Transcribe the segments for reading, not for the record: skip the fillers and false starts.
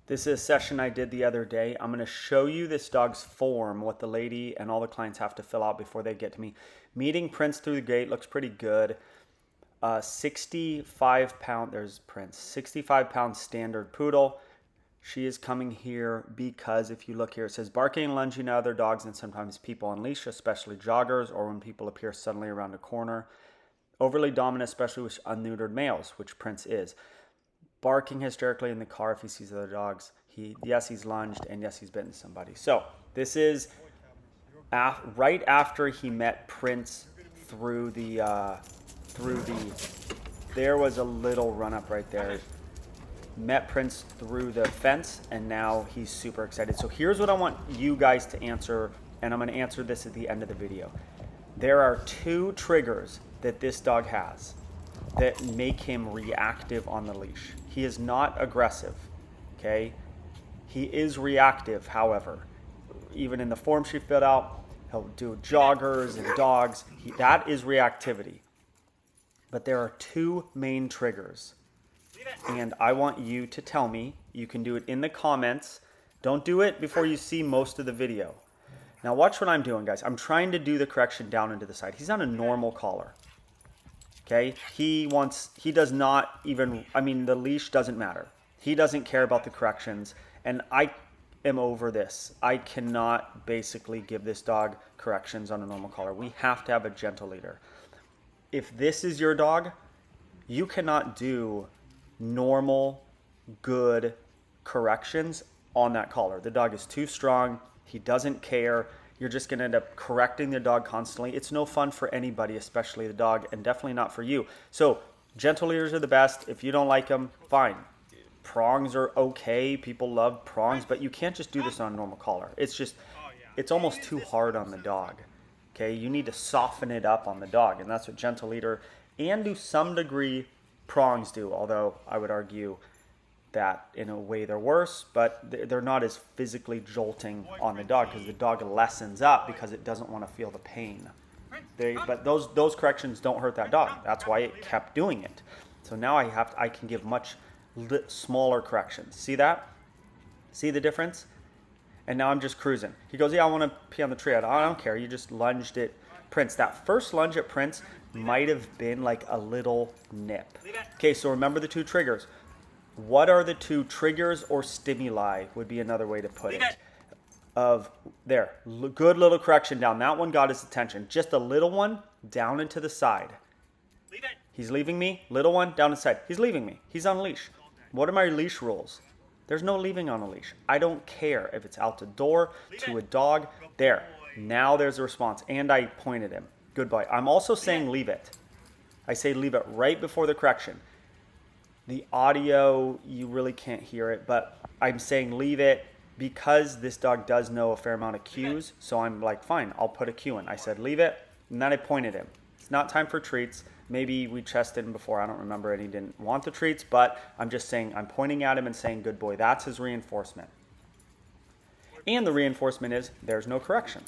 This is a session I did the other day. I'm going to show you this dog's form, what the lady and all the clients have to fill out before they get to me. Meeting Prince through the gate looks pretty good. 65 pound, there's Prince, 65 pound standard poodle. She is coming here because if you look here, it says barking and lunging at other dogs and sometimes people on leash, especially joggers or when people appear suddenly around a corner. Overly dominant, especially with unneutered males, which Prince is. Barking hysterically in the car if he sees other dogs. Yes, he's lunged, and yes, he's bitten somebody. So this is right after he met Prince through the there was a little run up right there. Met Prince through the fence, and now he's super excited. So here's what I want you guys to answer, and I'm going to answer this at the end of the video. There are two triggers that this dog has that make him reactive on the leash. He is not aggressive, okay? He is reactive, however. Even in the form she filled out, he'll do joggers and dogs. That is reactivity. But there are two main triggers. And I want you to tell me. You can do it in the comments. Don't do it before you see most of the video. Now watch what I'm doing, guys. I'm trying to do the correction down into the side. He's on a normal collar. Okay, he does not even, the leash doesn't matter. He doesn't care about the corrections, and I am over this. I cannot basically give this dog corrections on a normal collar. We have to have a gentle leader. If this is your dog, you cannot do normal, good corrections on that collar. The dog is too strong. He doesn't care. You're just going to end up correcting the dog constantly. It's no fun for anybody, especially the dog, and definitely not for you. So gentle leaders are the best. If you don't like them, fine. Prongs are okay. People love prongs, but you can't just do this on a normal collar. It's almost too hard on the dog. Okay, you need to soften it up on the dog, and that's what gentle leader and to some degree prongs do, although I would argue that in a way they're worse, but they're not as physically jolting on the dog because the dog lessens up because it doesn't want to feel the pain. But those corrections don't hurt that dog. That's why it kept doing it. So now I can give much smaller corrections. See that? See the difference? And now I'm just cruising. He goes, yeah, I want to pee on the tree. I don't care. You just lunged at Prince. That first lunge at Prince might have been like a little nip. Okay, so remember the two triggers. What are the two triggers or stimuli would be another way to put it. Good little correction down. That one got his attention. Just a little one down and to the side. He's leaving me. Little one down the side. He's leaving me. He's on leash. What are my leash rules? There's no leaving on a leash. I don't care if it's out the door to a dog. There. Now there's a response. And I pointed him. Good boy. I'm also saying leave it. I say leave it right before the correction. The audio, you really can't hear it, but I'm saying leave it because this dog does know a fair amount of cues. So I'm like, fine, I'll put a cue in. I said leave it, and then I pointed him. It's not time for treats. Maybe we chested him before. I don't remember, and he didn't want the treats, but I'm just saying, I'm pointing at him and saying good boy. That's his reinforcement. And the reinforcement is there's no correction.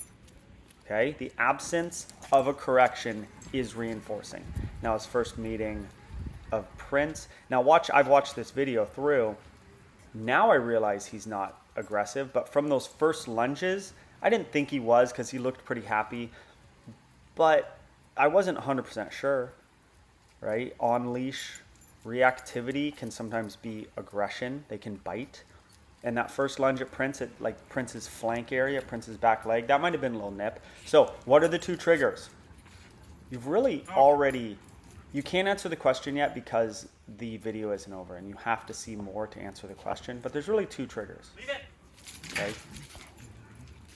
Okay? The absence of a correction is reinforcing. Now his first meeting of Prince. Now I've watched this video through. Now I realize he's not aggressive, but from those first lunges, I didn't think he was because he looked pretty happy, but I wasn't 100% sure, right? On leash, reactivity can sometimes be aggression. They can bite. And that first lunge at Prince, at like Prince's flank area, Prince's back leg, that might have been a little nip. So what are the two triggers? You've really already... You can't answer the question yet because the video isn't over and you have to see more to answer the question, but there's really two triggers. Okay?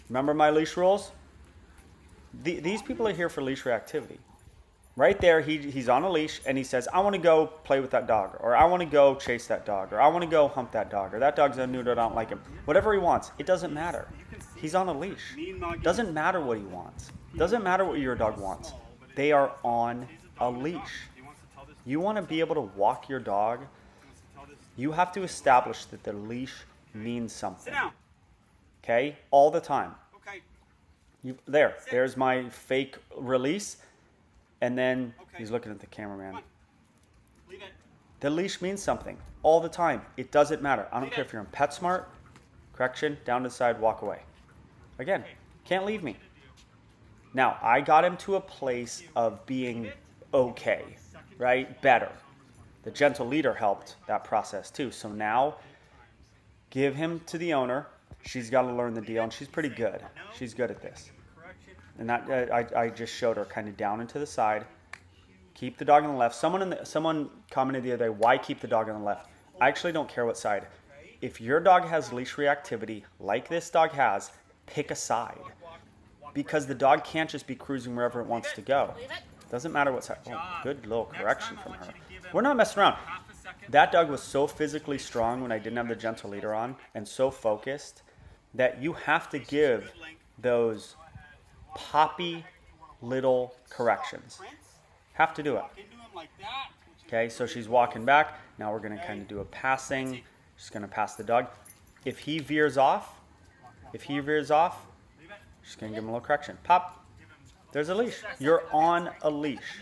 Remember my leash rules? These people are here for leash reactivity. Right there, he's on a leash and he says, I want to go play with that dog, or I want to go chase that dog, or I want to go hump that dog, or that dog's unneutered, I don't like him. Whatever he wants, it doesn't matter. He's on a leash. Doesn't matter what he wants. Doesn't matter what your dog wants. They are on a leash. You want to be able to walk your dog, you have to establish that the leash means something. Okay? All the time. There's my fake release. And then he's looking at the cameraman. The leash means something all the time. It doesn't matter. I don't care if you're in PetSmart, correction, down to the side, walk away. Again, can't leave me. Now, I got him to a place of being okay, right? Better. The gentle leader helped that process too. So now, give him to the owner. She's got to learn the deal, and she's pretty good. She's good at this. And that I just showed her kind of down and to the side. Keep the dog on the left. Someone commented the other day, why keep the dog on the left? I actually don't care what side. If your dog has leash reactivity, like this dog has, pick a side. Because the dog can't just be cruising wherever it wants to go. Doesn't matter what side. Oh, good little correction from her. We're not messing around. That dog was so physically strong when I didn't have the gentle leader on, and so focused, that you have to give those poppy little corrections. Have to do it. Okay, so she's walking back. Now we're going to kind of do a passing. Just going to pass the dog. If he veers off, just going to give him a little correction. Pop. There's a leash. You're on a leash.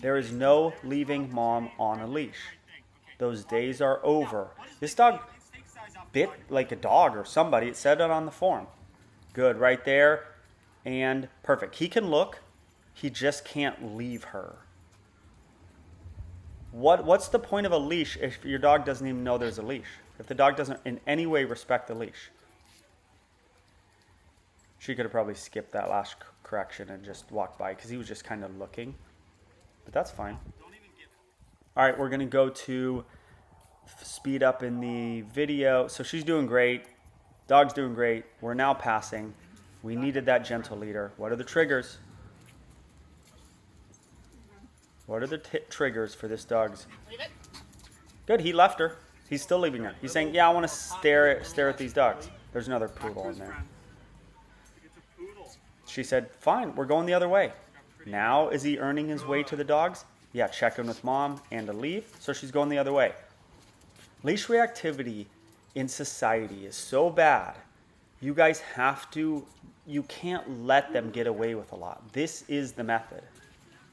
There is no leaving mom on a leash. Those days are over. This dog bit like a dog or somebody. It said it on the form. Good, right there. And perfect. He can look. He just can't leave her. What's the point of a leash if your dog doesn't even know there's a leash? If the dog doesn't in any way respect the leash? She could have probably skipped that last correction and just walked by because he was just kind of looking. But that's fine. All right, we're going to go to speed up in the video. So she's doing great. Dog's doing great. We're now passing. We needed that gentle leader. What are the triggers? What are the triggers for this dog's? Good, he left her. He's still leaving her. He's saying, yeah, I want to stare at these dogs. There's another poodle in there. She said, fine, we're going the other way. Now, is he earning his way to the dogs? Yeah, check in with mom and a leave. So she's going the other way. Leash reactivity in society is so bad. You guys have to, you can't let them get away with a lot. This is the method.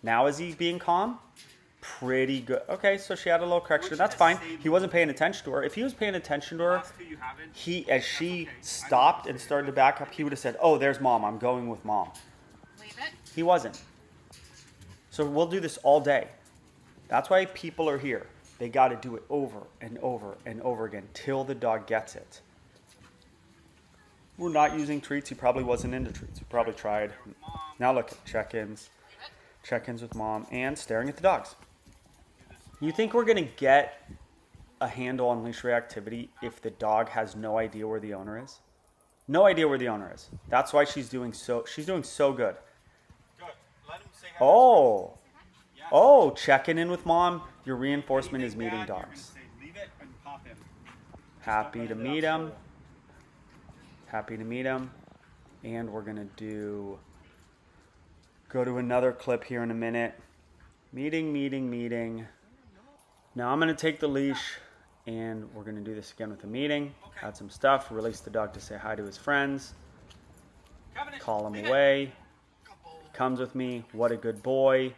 Now is he being calm? Pretty good. Okay, so she had a little correction. That's fine. He wasn't paying attention to her. If he was paying attention to her, as she stopped and started to back up, he would have said, oh, there's mom. I'm going with mom. He wasn't. So we'll do this all day. That's why people are here. They got to do it over and over and over again till the dog gets it. We're not using treats. He probably wasn't into treats. He probably tried. Now look at check-ins. Check-ins with mom and staring at the dogs. You think we're going to get a handle on leash reactivity if the dog has no idea where the owner is? No idea where the owner is. That's why she's doing so good. Oh, checking in with mom. Your reinforcement is meeting dogs. Happy to meet him. Happy to meet him. And we're going to go to another clip here in a minute. Meeting. Now I'm going to take the leash and we're going to do this again with the meeting. Add some stuff. Release the dog to say hi to his friends. Call him away. He comes with me. What a good boy.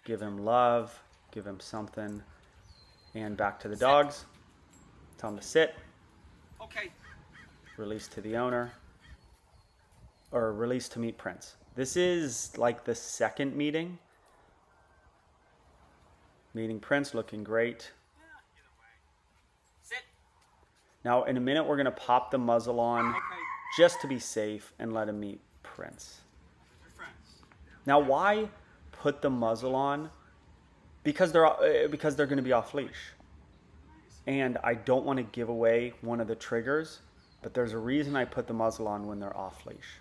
Give him love. Give him something. And back to the dogs. Tell him to sit. Okay. Release to the owner. Or release to meet Prince. This is like the second meeting. Meeting Prince, looking great. Sit. Now, in a minute, we're going to pop the muzzle on just to be safe and let him meet Prince. Now, why put the muzzle on? Because they're going to be off leash. And I don't want to give away one of the triggers, but there's a reason I put the muzzle on when they're off leash.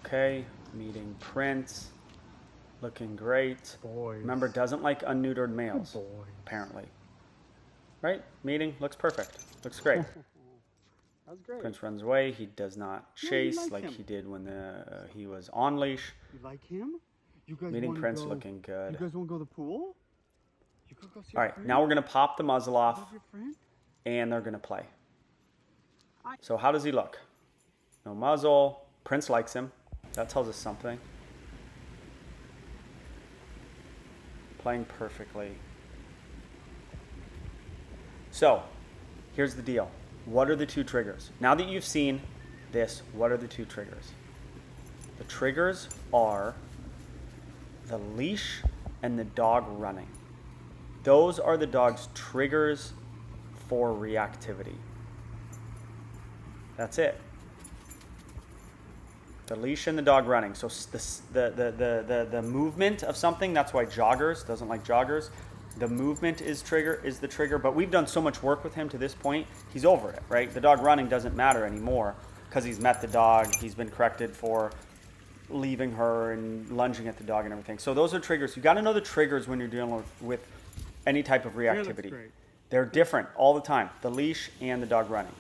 Okay, meeting Prince. Looking great. Boys. Remember, doesn't like unneutered males, Boys. apparently. Right? Meeting looks perfect. Looks great. That's great. Prince runs away. He does not chase like like him. he did when he was on leash. You like him? You guys Meeting wanna Prince go, looking good. You guys want to go to the pool? You could go see All your right, friend? now we're going to pop the muzzle off, Love your friend? and they're going to play. So how does he look? No muzzle. Prince likes him. That tells us something. Playing perfectly. So here's the deal. What are the two triggers? Now that you've seen this, what are the two triggers? The triggers are the leash and the dog running. Those are the dog's triggers for reactivity. That's it. The leash and the dog running. So the movement of something, that's why joggers, doesn't like joggers. The movement is the trigger, but we've done so much work with him to this point, he's over it, right? The dog running doesn't matter anymore because he's met the dog, he's been corrected for leaving her and lunging at the dog and everything. So those are triggers. You got to know the triggers when you're dealing with any type of Yeah, that's reactivity. great. They're different all the time, the leash and the dog running.